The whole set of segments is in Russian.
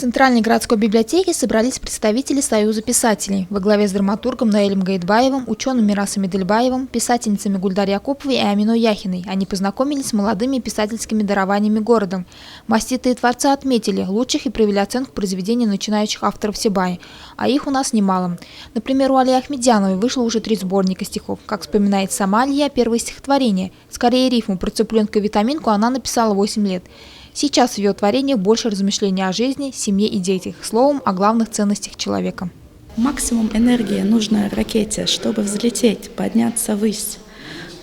В Центральной городской библиотеке собрались представители Союза писателей во главе с драматургом Наилем Гаитбаевым, ученым Мирасом Идельбаевым, писательницами Гульдар Якуповой и Аминой Яхиной. Они познакомились с молодыми писательскими дарованиями города. Маститые творцы отметили лучших и провели оценку произведений начинающих авторов Сибаи. А их у нас немало. Например, у Алии Ахмедяновой вышло уже 3 сборника стихов. Как вспоминает сама Алия, первое стихотворение. Скорее рифму про цыпленка и витаминку она написала 8 лет. Сейчас в ее творениях больше размышлений о жизни, семье и детях, словом, о главных ценностях человека. Максимум энергии нужно ракете, чтобы взлететь, подняться ввысь.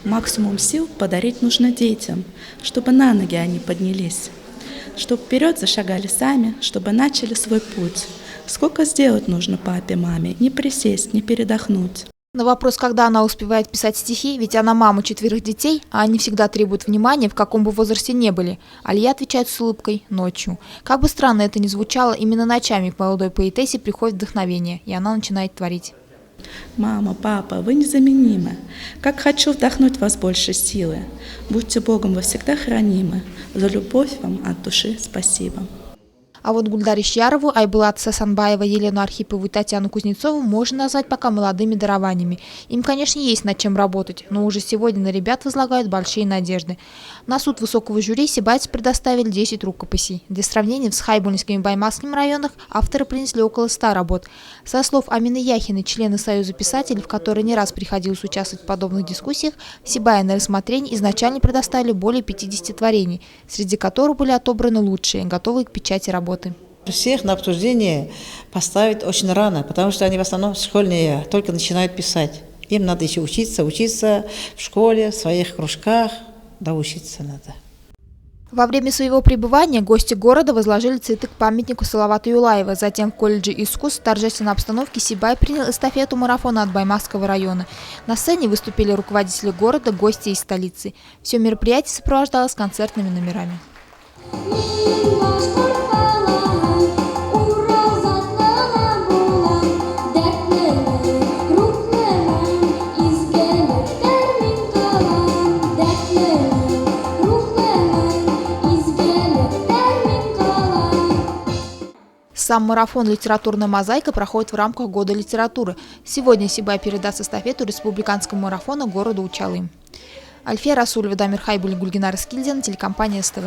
Максимум сил подарить нужно детям, чтобы на ноги они поднялись. Чтобы вперед зашагали сами, чтобы начали свой путь. Сколько сделать нужно папе, маме, не присесть, не передохнуть. На вопрос, когда она успевает писать стихи, ведь она мама 4 детей, а они всегда требуют внимания, в каком бы возрасте не были, Алия отвечает с улыбкой «ночью». Как бы странно это ни звучало, именно ночами к молодой поэтессе приходит вдохновение, и она начинает творить. Мама, папа, вы незаменимы. Как хочу вдохнуть в вас больше силы. Будьте Богом вы всегда хранимы. За любовь вам от души спасибо. А вот Гульдару Ишьярову, Айбулат Сасанбаева, Елену Архипову и Татьяну Кузнецову можно назвать пока молодыми дарованиями. Им, конечно, есть над чем работать, но уже сегодня на ребят возлагают большие надежды. На суд высокого жюри сибайцы предоставили 10 рукописей. Для сравнения, в Схайбульском и Баймакском районах авторы принесли около 100 работ. Со слов Амины Яхиной, члена Союза писателей, в которой не раз приходилось участвовать в подобных дискуссиях, в Сибае на рассмотрение изначально предоставили более 50 творений, среди которых были отобраны лучшие, готовые к печати работы. Всех на обсуждение поставить очень рано, потому что они в основном школьные, только начинают писать. Им надо еще учиться в школе, в своих кружках, да учиться надо. Во время своего пребывания гости города возложили цветы к памятнику Салавата Юлаева. Затем в колледже искусств в торжественной обстановке Сибай принял эстафету марафона от Баймакского района. На сцене выступили руководители города, гости из столицы. Все мероприятие сопровождалось концертными номерами. Сам марафон «Литературная мозаика» проходит в рамках Года литературы. Сегодня Сибай передаст эстафету республиканского марафона городу Учалы. Альфия Расулева, Дамир Хайбуль, Гульгинар Скильдин, телекомпания СТВ.